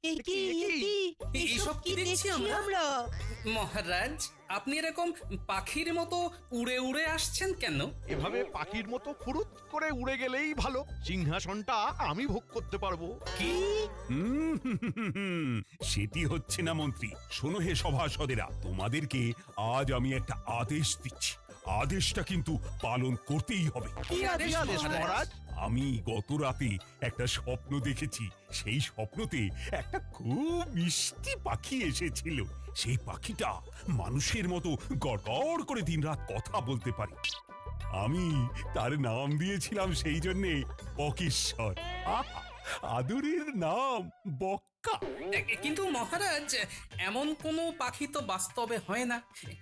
এসব কি দেখছি আমরা? মহারাজ, আপনি এরকম পাখির মতো উড়ে উড়ে আসছেন কেন? এভাবে পাখির মতো ফুরুত করে উড়ে গেলেই ভালো, সিংহাসনটা আমি ভোগ করতে পারবো। কি? সেটি হচ্ছে না মন্ত্রী। শোনো হে সভাসদেরা, তোমাদেরকে আজ আমি একটা আদেশ দিচ্ছি। আদেশটা কিন্তু পালন করতেই হবে। কি আদেশ মহারাজ? আমি গত রাতে একটা স্বপ্ন দেখেছি। সেই স্বপ্নতে একটা খুব মিষ্টি পাখি এসেছিল। সেই পাখিটা মানুষের মতো গড়গড় করে দিনরাত কথা বলতে পারে। আমি তার নাম দিয়েছিলাম সেই জন্যে বকেশ্বর। আহা, আদরের নাম বক্কা। কিন্তু মহারাজ, এমন কোনো পাখি তো বাস্তবে হয় না।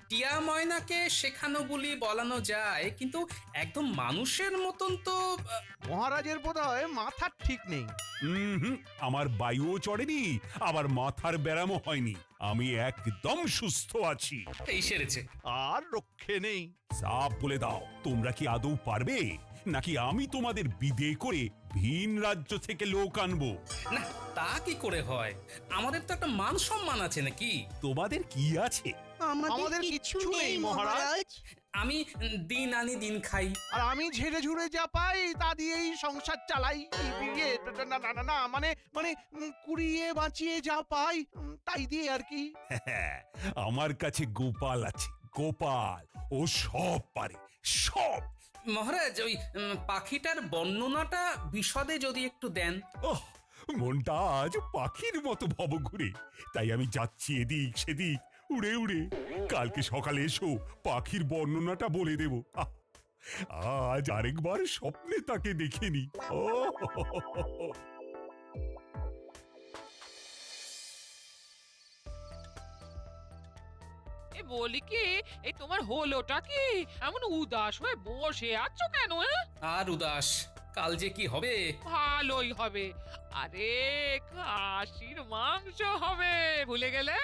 টিয়া ময়নাকে শেখানো বলি বলানো যায়, কিন্তু একদম মানুষের মতন তো মহারাজের বোধহয় মাথার ঠিক নেই। হুম, আমার বায়ুও চড়েনি, আবার মাথার ব্যারামও হয়নি। আমি একদম সুস্থ আছি। এই সেরেছে। আর রক্ষে নেই। সাপ বলে দাও, তোমরা কি আদৌ পারবে, নাকি আমি তোমাদের বিদে করে ভিন রাজ্য থেকে লোক আনবো? না, তা কি করে হয়? আমাদের তো একটা মান সম্মান আছে নাকি? তোমাদের কি আছে? আমাদের কিচ্ছু নেই মহারাজ। আমি দিন আনি দিন খাই। আর আমি ঝেড়ে ঝুড়ে যা পাই তা দিয়েই সংসার চালাই। না না না না, মানে মানে কুড়িয়ে বাঁচিয়ে যা পাই তাই দিয়ে আর কি। আমার কাছে গোপাল আছে, গোপাল। ও সব পারে, সব। মহারাজ, ওই পাখিটার বর্ণনাটা বিশদে যদি একটু দেন। ওহ, মনটা আজ পাখির মতো ভব ঘুরে, তাই আমি যাচ্ছি এদিক সেদিক উড়ে উড়ে। কালকে সকালে এসো, পাখির বর্ণনাটা বলে দেব। আজ আরেকবার স্বপ্নে তাকে দেখিনি। ও বলি কি, এই তোমার হলোটা কি? এমন উদাস হয়ে বসে আছো কেন? আর উদাস, কাল যে কি হবে। ভালোই হবে। আরে খাসির মাংস হবে, ভুলে গেলে?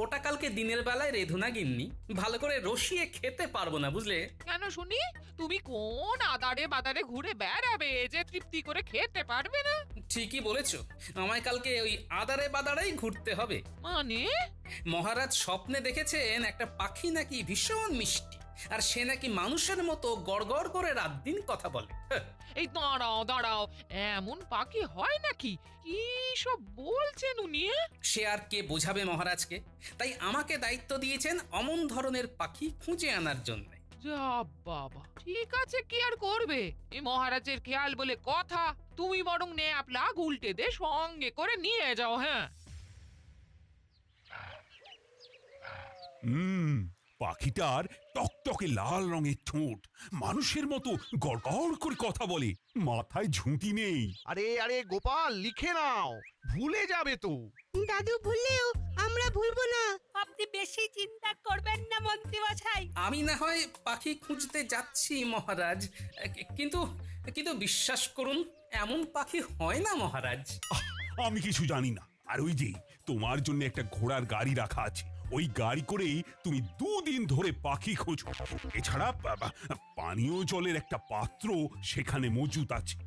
ওটা কালকে দিনের বেলায় রেধুনা গিন্নি, ভালো করে রসিয়ে খেতে পারবো না, বুঝলে? কেন শুনি? তুমি কোন আদারে বাদারে ঘুরে বেড়াবে যে তৃপ্তি করে খেতে পারবে না? ঠিকই বলেছো, আমায় কালকে ওই আদারে বাদারেই ঘুরতে হবে। মানে? মহারাজ স্বপ্নে দেখেছেন একটা পাখি নাকি ভীষণ মিষ্টি, আর সে নাকি মানুষের মতো গড়গড় করে রাত দিন কথা বলে। এই দাঁড়াও দাঁড়াও, এমন পাখি হয় নাকি? কি সব বলছেন উনি? সে আর কে বোঝাবে মহারাজকে? তাই আমাকে দায়িত্ব দিয়েছেন অমন ধরনের পাখি খুঁজে আনার জন্য। যা বাবা, ঠিক আছে, কি আর করবে? এই মহারাজের খেয়াল বলে কথা। তুমি বরং ন্যাপলা উল্টে দে, সঙ্গে করে নিয়ে যাও। হ্যাঁ, পাখিটার টকটকে লাল রঙের ঠোঁট, মানুষের মতো গড়গড় করে কথা বলে, মাথায় ঝুঁটি নেই। আরে আরে গোপাল, লিখে নাও, ভুলে যাবে তো। দাদু ভুললেও আমরা ভুলবো না। আপনি বেশি চিন্তা করবেন না মন্ত্রী মশাই। আমি না হয় পাখি খুঁজতে যাচ্ছি মহারাজ, কিন্তু কিন্তু বিশ্বাস করুন, এমন পাখি হয় না মহারাজ। আমি কিছু জানি না। আর ওই যে তোমার জন্য একটা ঘোড়ার গাড়ি রাখা আছে, ওই গাড়ি করেই তুমি 2 দিন ধরে পাখি খোঁজো। এছাড়া পানীয় জলের একটা পাত্র সেখানে মজুত আছে।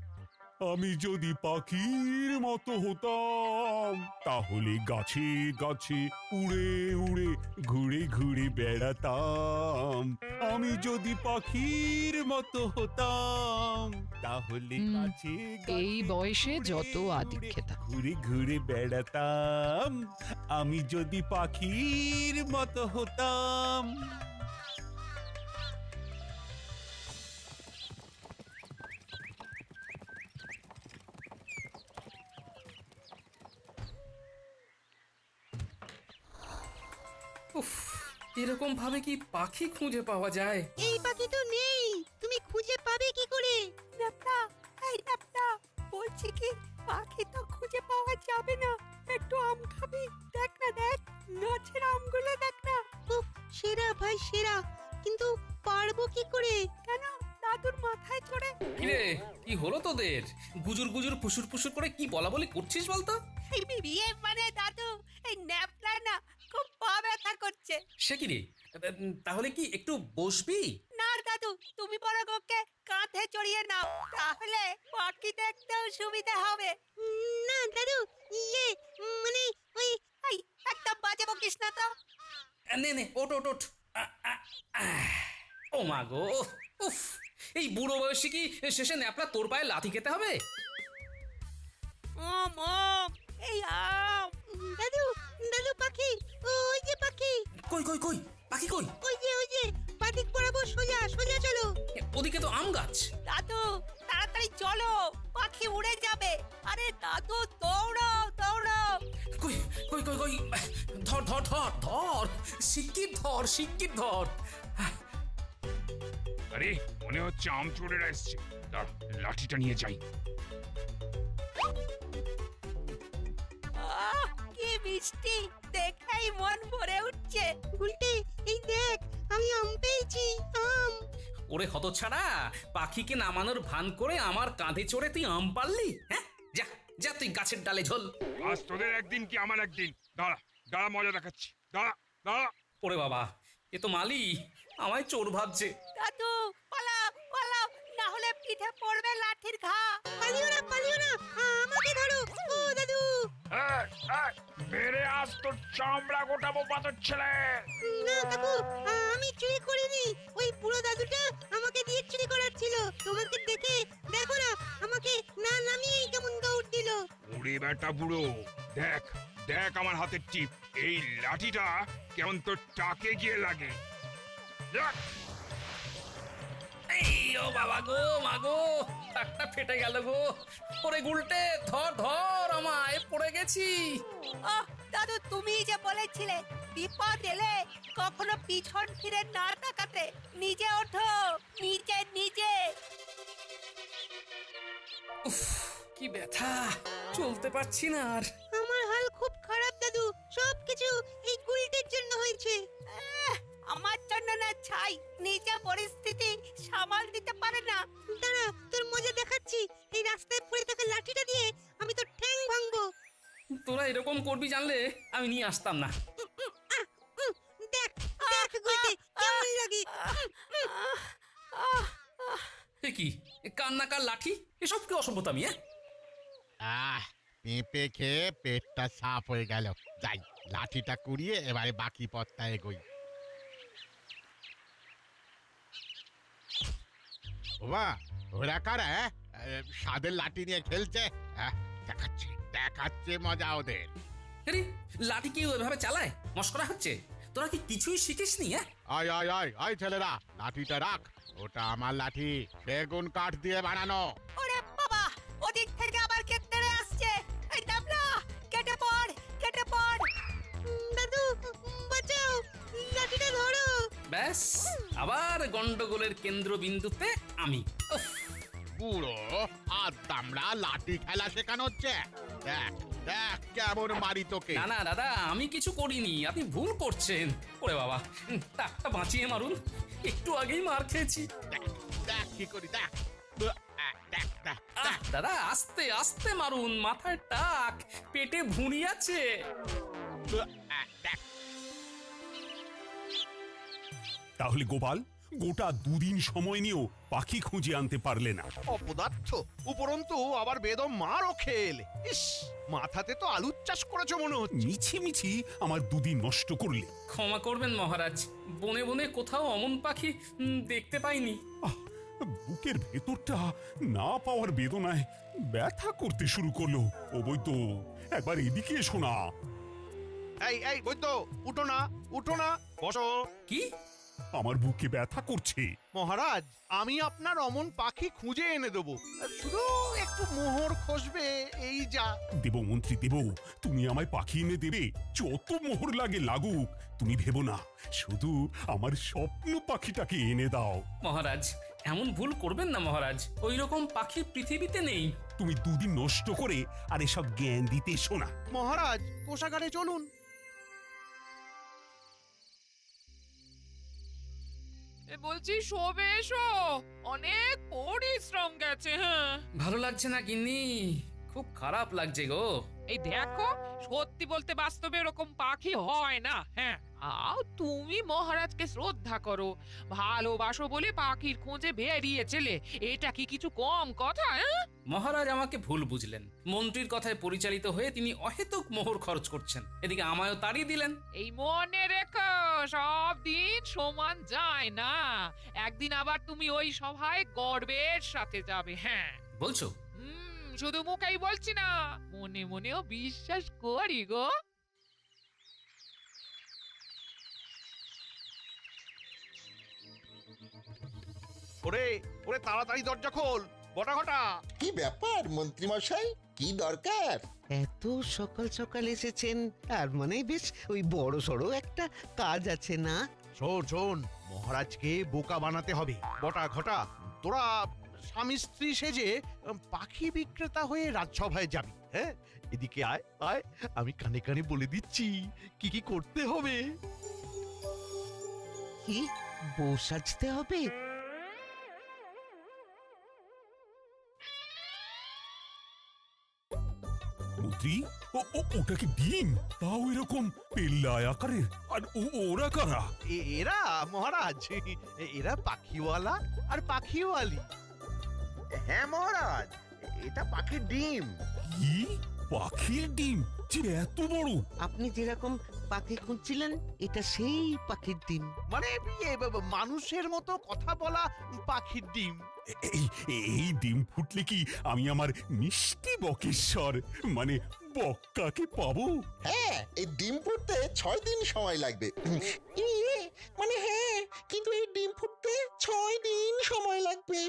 আমি যদি পাখির মতো হতাম, তাহলে গাছে গাছে উড়ে উড়ে ঘুরে ঘুরে বেড়াতাম। আমি যদি পাখির মতো হতাম, তাহলে গাছে এই বয়সে যত আদিক্ষেতা। ঘুরে ঘুরে বেড়াতাম। আমি যদি পাখির মতো হতাম। উফ, এরকম ভাবে কি পাখি খুঁজে পাওয়া যায়? এই পাখি তো নেই, তুমি খুঁজে পাবে কি করে? ন্যাপলা, এই ন্যাপলা, বলছি কি, পাখি তো খুঁজে পাওয়া যাবে না। একটু আম খাবি? দেখ না, দেখ গাছের আমগুলো দেখ না। উফ, সেরা ভাই সেরা, কিন্তু পারবো কি করে? কেন, দাদুর মাথায় চড়ে? কিরে, কি হলো তোদের? গুজুর গুজুর ফুসুর ফুসুর করে কি বলা বলি করছিস বলতো? এই বিয়ে মানে দাদু, এই ন্যাপলা না খুব পা ব্যথা করছে। সে কি রে, তাহলে কি একটু বসবি? না দাদু, তুমি বরং ওকে কাঁধে চড়িয়ে নাও, তাহলে পাখি দেখতেও সুবিধা হবে। না, দাদু ইয়ে মানে ওই এই একদম বাজে বকিস না তো। নে নে ওঠ ওঠ ওঠ ও মা গো উফ এই বুড়ো বয়সে কি শেষে ন্যাপলা তোর পায়ে লাথি খেতে হবে? মম এই আম। দাদু দাদু পাখি ওই যে পাখি কই কই কই পাখি কই? ওই যে পাদিক বরাবর সোজা সোজা চলো। ওদিকে তো আম গাছ। দাদু তাড়াতাড়ি চলো, পাখি উড়ে যাবে। আরে দাদু দৌড়াও দৌড়াও। কই কই কই কই ধর ধর ধর ধর শিগগির ধর আরে মনে হচ্ছে আম চোরেরা এসছে। দাঁড়া, লাঠিটা নিয়ে যাই। আহ কি মিষ্টি, দেখেই মন ভরে উঠছে। গুলটে এই দেখ আমি আম পেয়েছি আম। ওরে হতছাড়া, পাখিকে নামানোর ভান করে আমার কাঁধে চড়ে তুই আম পারলি? হ্যাঁ যা যা তুই গাছের ডালে ঝোল। আজ তোদের একদিন কি আমার একদিন। দাঁড়া দাঁড়া, মজা দেখাচ্ছি। দাঁড়া দাঁড়া। ওরে বাবা, এ তো মালি আমায় চোর ভাবছে। দাদু পালাও পালাও, না হলে পিঠে পড়বে লাঠির ঘা। পালিও না আমাকে ধরো ও দাদু। এই, এই, মেরে আজ তোর চামড়া গোটাবো পাথর ছেলে। না কাকু আমি চুরি করিনি, ওই পুরো দাদুটা আমাকে দিয়ে চুরি করাচ্ছিল। তোমাকে দেখে দেখো না আমাকে না নামিয়েই কেমন দৌড় দিল। ওরে বেটা বুড়ো, দেখ দেখ আমার হাতের টিপ। এই লাঠিটা কেমন তোর টাকে গিয়ে লাগে। দেখ। এই ও বাবা গো মাগো, টাকটা ফেটে গেল গো। ওরে গুলটে ধর ধর, আমায় পড়ে গেছি। ওহ দাদু, তুমি যে বলেছিলে বিপদ এলে কখনো পিছন ফিরে না তাকাতে। নিজে ওঠো, নিজে নিজে। উফ কি ব্যথা, চলতে পারছি না আর। আমার হাল খুব খারাপ দাদু, সবকিছু এই গুলটের জন্য হয়েছে। আমার জন্য না ছাই, নিজে পরিস্থিতি সামাল দিতে পারে না। দাঁড়া তোর মজা দেখাচ্ছি, এই রাস্তায় পড়ে থাকা লাঠিটা দিয়ে আমি তোর ঠ্যাং ভাঙবো। তোরা এরকম করবি জানলে আমি নিয়ে আসতাম না। দেখ দেখ গুলটে কেমন লাগে। এ কি কান্নাকার লাঠি, এসব কি অসভ্যতামি? পেঁপে খেয়ে পেটটা সাফ হয়ে গেল। যাই লাঠিটা কুড়িয়ে এবারে বাকি পথটা এগোই। ওবা ওরা কারা? স্বাদের লাঠি নিয়ে খেলছে। দেখাচ্ছে দেখাচ্ছে মজা ওদের। আরে লাঠি কি ওইভাবে চালায়? মস্করা হচ্ছে? তোরা কি কিছুই শিখিসনি? আয় আয় আয় আয় ছেলেরা, লাঠিটা রাখ। ওটা আমার লাঠি, বেগুন কাঠ দিয়ে বানানো। ওরে বাবা, ওদিক থেকে আবার কে তেড়ে আসছে। এই ডাবলা, কেটে পড় কেটে পড়। দাদু বাঁচাও, লাঠিটা ধরো। ব্যাস আবার গন্ডগোলের কেন্দ্রবিন্দুতে আমি। উফ, বুড়ো আর দামড়া লাঠি খেলা শেখানো হচ্ছে। দেখ দেখ কেমন মারি তোকে। না না দাদা, আমি কিছু করিনি, আপনি ভুল করছেন। ওরে বাবা, টাকটা বাঁচিয়ে মারুন, একটু আগেই মার খেয়েছি। দেখ দেখ কি করি দেখ। দেখ দেখ আহ, দাদা আস্তে আস্তে মারুন, মাথায় টাক, পেটে ভুঁড়ি আছে। দেখ। তাহলে গোপাল, গোটা দুদিন সময় নিয়েও পাখি খুঁজে আনতে পারলে না। অপদার্থ, উপরন্তু আবার বেদম মারও খেলে। ইস, মাথাতে তো আলুর চাষ করেছো মনে হচ্ছে। মিছি মিছি আমার দুদিন নষ্ট করলে। ক্ষমা করবেন মহারাজ, বনে বনে কোথাও অমন পাখি দেখতে পাইনি। আহ, বুকের ভেতরটা না পাওয়ার বেদনায় ব্যথা করতে শুরু করলো। ও বৈদ্য, একবার এদিকে এসো না। এই বৈদ্য, উঠো না উঠো না, বসো। কি? আমার বুকে ব্যথা করছে। মহারাজ, আমি আপনার অমন পাখি খুঁজে এনে দেবো, শুধু একটু মোহর খসবে এই যা। দেব মন্ত্রী দেব, তুমি আমায় পাখি এনে দেবে, যত মোহর লাগে লাগুক। তুমি ভেবো না, শুধু আমার স্বপ্ন পাখিটাকে এনে দাও। মহারাজ এমন ভুল করবেন না মহারাজ, ওই রকম পাখি পৃথিবীতে নেই। তুমি দুদিন নষ্ট করে আর এসব জ্ঞান দিতে এসো না। মহারাজ, কোষাগারে চলুন। বলছি শোবে এসো, অনেক পরিশ্রম গেছে। হ্যাঁ ভালো লাগছে না গিন্নি, খুব খারাপ লাগছে গো। এই দেখো, সত্যি বলতে বাস্তবে এরকম পাখি হয় না। হ্যাঁ, তুমি মহারাজকে শ্রদ্ধা করো, ভালোবাসো বলে পাখির খোঁজে বেরিয়েছিলে, এটা কি কিছু কম কথা? মহারাজ আমাকে ভুল বুঝলেন। মন্ত্রীর কথায় পরিচালিত হয়ে তিনি অহেতুক মোহর খরচ করছেন, এদিকে আমায়ও তাড়িয়ে দিলেন। এই মনে রেখো, সব দিন সমান যায় না। একদিন আবার তুমি ওই সভায় গর্বের সাথে যাবে। হ্যাঁ বলছো? শুধু মুখেই বলছি না, মনে মনেও বিশ্বাস করি গো। ওরে ওরে তাড়াতাড়ি দরজা খোল, বটা ঘটা। কি ব্যাপার মন্ত্রী মশাই, কি দরকার? এত সকাল সকাল এসেছেন, আর মানে বেশ ওই বড় সড়ো একটা কাজ আছে না? শোন শোন, মহারাজকে বোকা বানাতে হবে। বটা ঘটা, তোরা স্বামী স্ত্রী সেজে পাখি বিক্রেতা হয়ে রাজসভায় যাবি। হ্যাঁ, এদিকে আয় আয়, আমি কানে কানে বলে দিচ্ছি কি কি করতে হবে। কি বউ সাজতে হবে? মন্ত্রী, ওটা কি ডিম? তাও এরকম পেল্লায় আকারের। আর ওরা কারা? এরা মহারাজ, এরা পাখিওয়ালা আর পাখিওয়ালি। হ্যাঁ মহারাজ, এটা পাখির ডিম। কি পাখির ডিম? যে এত বড়! আপনি যেরকম পাখি খুঁজছিলেন, এটা সেই পাখির ডিম। মানে মানুষের মতো কথা বলা পাখির ডিম। এই এই ডিম ফুটলে কি আমি আমার মিষ্টি বকেশ্বর মানে বক্কাকে পাবো? হ্যাঁ, এই ডিম ফুটতে 6 দিন সময় লাগবে। মানে হ্যাঁ, কিন্তু এই ডিম ফুটতে 6 দিন সময় লাগবে।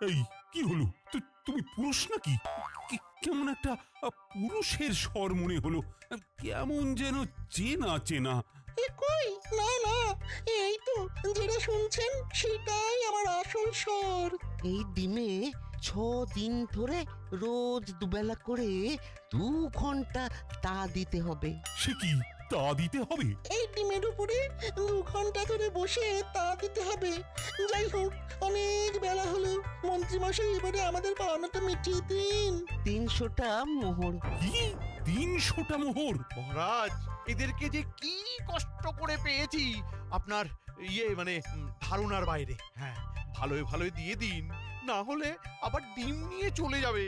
এই কি হলো? তুমি পুরুষ নাকি? কেমন একটা পুরুষের স্বর মনে হলো, কেমন যেন চেনা চেনা। কই না না, এই তো যেটা শুনছেন সেটাই আমার আসল স্বর। এই ডিমে 6 দিন ধরে রোজ দুবেলা করে 2 ঘন্টা তা দিতে হবে। সে কি তা দিতে হবে? এই ডিমের উপরে 2 ঘন্টা ধরে বসে তা দিতে হবে। যাই হোক, অনেক বেলা হলো, মন্ত্রী মশাই এবারে আমাদের পাওনাটা মিটিয়ে দিন। 300টা মোহর। কি 300টা মোহর? মহারাজ, এদেরকে যে কি কষ্ট করে পেয়েছি আপনার মানে ধারণার বাইরে। হ্যাঁ, ভালোই ভালোই দিয়ে দিন, না হলে আবার ডিম নিয়ে চলে যাবে।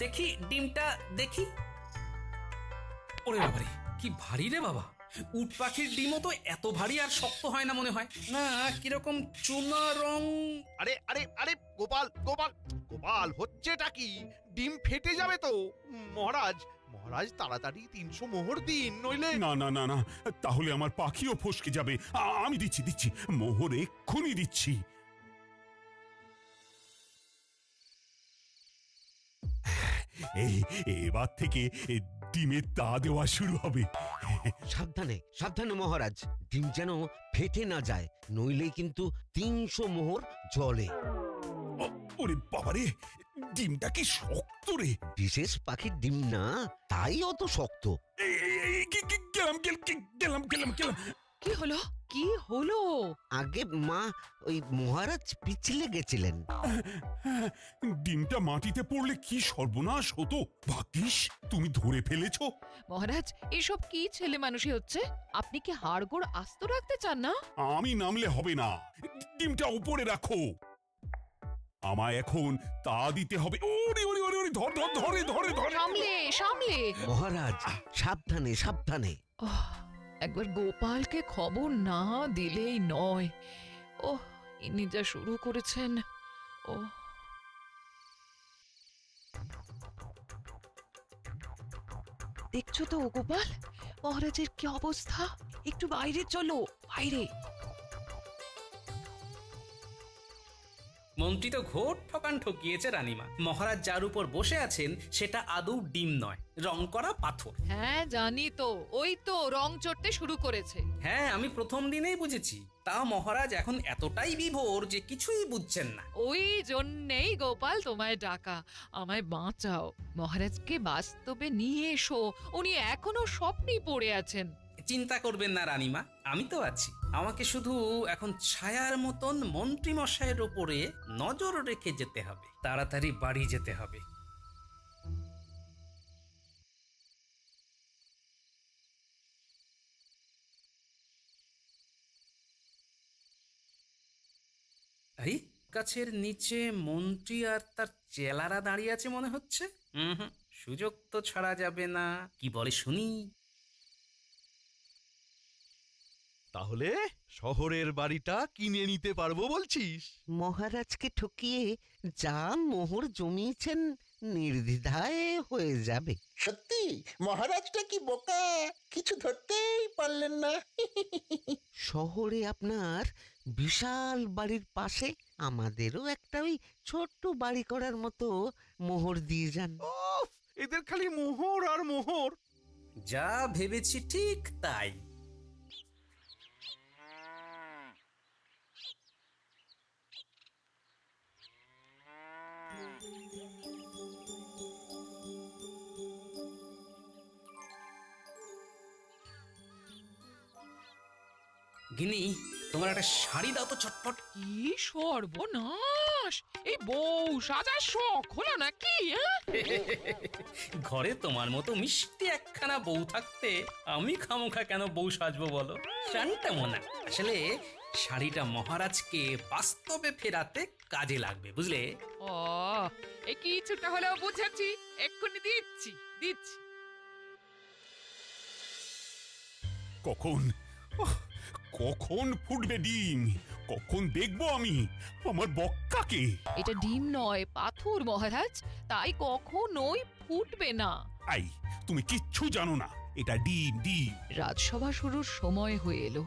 দেখি ডিমটা দেখি। ওরে বাবারে, কি ভারী রে বাবা! উট পাখির ডিমও তো এত ভারী আর শক্ত হয় না মনে হয়। না, কিরকম চুনা রং। আরে আরে আরে গোপাল গোপাল গোপাল, হচ্ছেটা কি? ডিম ফেটে যাবে তো। মহারাজ মহারাজ তাড়াতাড়ি 300 মোহর দিন, নইলে। না না না না, তাহলে আমার পাখিও ফসকে যাবে। আমি দিচ্ছি দিচ্ছি, মোহর এক্ষুনি দিচ্ছি। এবার থেকে ডিমে তা দেওয়া শুরু হবে। সাবধানে সাবধানে মহারাজ, ডিম যেন ফেটে না যায়, নইলে কিন্তু 300 মোহর জলে। ওরে বাবারে, ডিমটা কি শক্ত রে! বিশেষ পাখির ডিম না, তাই অত শক্ত। গেলাম। কি হলো? কি হলো? আগে মা, ওই মহারাজ পিছলে গেছিলেন। ডিমটা মাটিতে পড়লে কি সর্বনাশ হতো! ভাগ্যিস তুমি ধরে ফেলেছো। মহারাজ, এসব কি ছেলে মানুষই হচ্ছে? আপনি কি হাড়গোড় আস্ত রাখতে চান না? আমি নামলে হবে না, ডিমটা উপরে রাখো। আমায় এখন তা দিতে হবে। ওরে ওরে ওরে ওরে, ধরে সামলে সামলে। মহারাজ সাবধানে সাবধানে। একবার গোপালকে খবর না দিলেই নয়। ও, ইনি যা শুরু করেছেন। ও, দেখছো তো গোপাল, মহারাজের কি অবস্থা? একটু বাইরে চলো, বাইরে। মন্ত্রী তো ঘোর ঠকান ঠকিয়েছে রানীমা। মহারাজ যার উপর বসে আছেন সেটা আদৌ ডিম নয়, রং করা পাথর। হ্যাঁ জানি তো, ওই তো রং চড়তে শুরু করেছে। হ্যাঁ, আমি প্রথম দিনেই বুঝেছি। তাও মহারাজ এখন এতটাই বিভোর যে কিছুই বুঝছেন না। ওই জন্যেই গোপাল তোমায় ডাকা, আমায় বাঁচাও। মহারাজকে বাস্তবে নিয়ে এসো, উনি এখনো স্বপ্নেই পড়ে আছেন। চিন্তা করবেন না রানীমা, আমি তো আছি। আমাকে শুধু এখন ছায়ার মতন মন্ত্রী মশাইয়ের ওপরে নজর রেখে যেতে হবে, তাড়াতাড়ি বাড়ি যেতে হবে। গাছের নিচে মন্ত্রী আর তার চেলারা দাঁড়িয়ে আছে মনে হচ্ছে। হুম, সুযোগ তো ছাড়া যাবে না। কি বলে শুনি। তাহলে শহরের বাড়িটা কিনে নিতে পারবো বলছিস? মহারাজকে ঠকিয়ে যা মোহর জমিয়েছেন নির্দ্বিধায় হয়ে যাবে। সত্যি মহারাজটা কি বোকা, কিছু ধরতেই পারলেন না। শহরে আপনার বিশাল বাড়ির পাশে আমাদেরও একটা ওই ছোট্ট বাড়ি করার মতো মোহর দিয়ে যান। উফ, এদের খালি মোহর আর মোহর। যা ভেবেছি ঠিক তাই। গিনি, তোমার একটা শাড়ি দাও তো চটপট। কি সর্বনাশ! এই বউ সাজার শখ হলো নাকি? ঘরে তোমার মতো মিষ্টি একখানা বউ থাকতে আমি খামোখা কেন বউ সাজবো বলো? শাড়িটা মনে আসলে শাড়িটা মহারাজকে বাস্তবে ফেরাতে কাজে লাগবে, বুঝলে? ও, এই কিছুটা হলেও বুঝেছি। এক্ষুনি দিচ্ছি দিচ্ছি। কখন আহ, কখন ফুটবে ডিম? কখন দেখবো আমি আমার বক্কাকে? এটা ডিম নয়, পাথর মহারাজ, তাই কখনোই ফুটবে না। আই, তুমি কিচ্ছু জানো না। এটা ডিম ডিম। রাজসভা শুরুর সময় হয়ে এলো।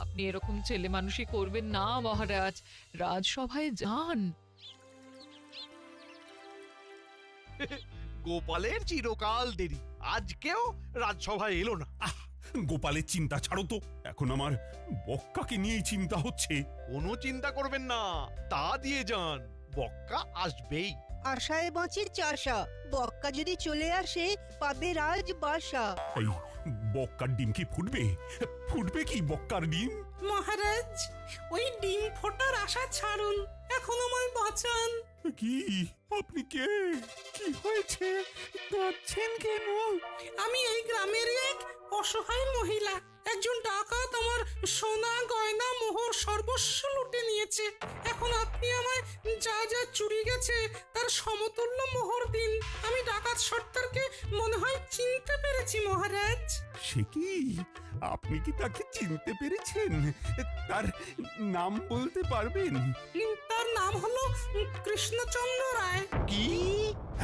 আপনি এরকম ছেলে মানুষই করবেন না মহারাজ। রাজসভায় যান। গোপালের চিরকাল দেরি, আজকেও রাজসভায় এলো না। গোপালের চিন্তা ছাড়ো তো, এখন আমার বক্কাকে নিয়েই চিন্তা হচ্ছে। কোনো চিন্তা করবেন না, তা দিয়ে যান, বক্কা আসবেই। আশায় বাঁচি চাষা, বক্কা যদি চলে আসে পাবে রাজবাসা। এই বক্কার ডিম কি ফুটবে? ফুটবে কি বক্কার ডিম? মহারাজ, ওই ডিম ফোটার আশা ছাড়ুন, এখন আমায় বাঁচান। কি? আপনি কে? কি হয়েছে? কাঁদছেন কেন? আমি এই গ্রামেরই এক অসহায় মহিলা। একজন ডাকাত আমার সোনা গয়না মোহর সর্বস্ব লুটে নিয়েছে। এখন আপনি আমায় যা যা চুরি গেছে তার সমতুল্য মোহর দিন। আমি ডাকাত সর্দারকে মনে হয় চিনতে পেরেছি মহারাজ। সে কি? আপনি কি তাকে চিনতে পেরেছেন? তার নাম বলতে পারবেন? তার নাম হলো কৃষ্ণচন্দ্র রায়। কি?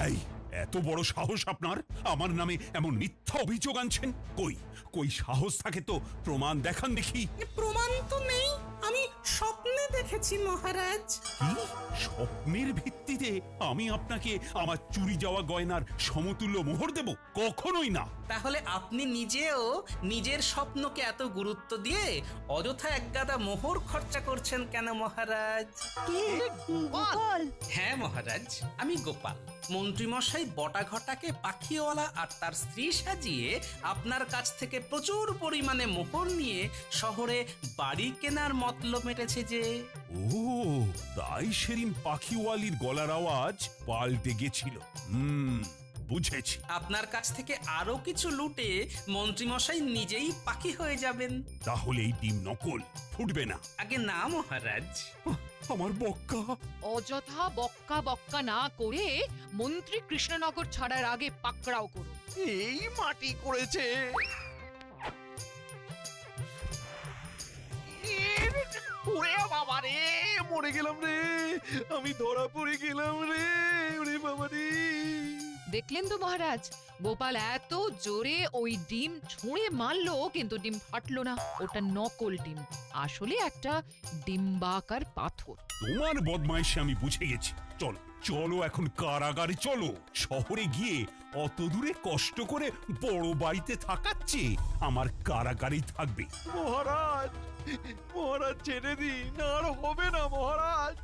এই এত বড় সাহস আপনার? আমার নামে এমন মিথ্যা অভিযোগ আনছেন? কই কই সাহস থাকে তো প্রমাণ দেখান দেখি। প্রমাণ তো নেই, আমি স্বপ্নে দেখেছি মহারাজ। কি? স্বপ্নের ভিত্তিতে আমি আপনাকে আমার চুরি যাওয়া গয়নার সমতুল্য মোহর দেব? কখনোই না। তাহলে আপনি নিজেও নিজের স্বপ্নকে এত গুরুত্ব দিয়ে অযথা একগাদা মোহর খরচা করছেন কেন মহারাজ? কে? গোপাল? হ্যাঁ মহারাজ, আমি গোপাল। মন্ত্রীমশাই বটাঘটাকে পাখিওয়ালা আর তার স্ত্রী সাজিয়ে আপনার কাছ থেকে প্রচুর পরিমাণে মোহর নিয়ে শহরে বাড়ি কেনার মতলব মেটেছে যে। ও, তাই সেদিন পাখিওয়ালির গলার আওয়াজ পাল্টে গেছিল। বুঝেছি। আপনার কাছ থেকে আরো কিছু লুটে মন্ত্রীমশাই নিজেই পাখি হয়ে যাবেন। তাহলে এই ডিম নকল, ফুটবে না। আগে না মহারাজ। আমার বক্কা। অযথা বক্কা বক্কা না করে মন্ত্রী কৃষ্ণনগর ছাড়ার আগে পাকড়াও করুন। এই মাটি করেছে। ওরে বাবা রে, মরে গেলাম রে, আমি ধরা পড়ে গেলাম রে, ওরে বাবা রে। দেখলেন তো মহারাজ, গোপাল এত জোরে ওই ডিম ছুঁড়ে মারলো কিন্তু ডিম ফাটলো না। ওটা নকল ডিম, আসলে একটা ডিম্বাকার পাথর। তোমার বদমাইশি আমি বুঝে গেছি। চলো চলো এখন কারাগারে চলো। শহরে গিয়ে অত দূরে কষ্ট করে বড় বাড়িতে থাকার চেয়ে আমার কারাগারেই থাকবে। মহারাজ, মহারাজ ছেড়ে দিন, আর হবে না মহারাজ।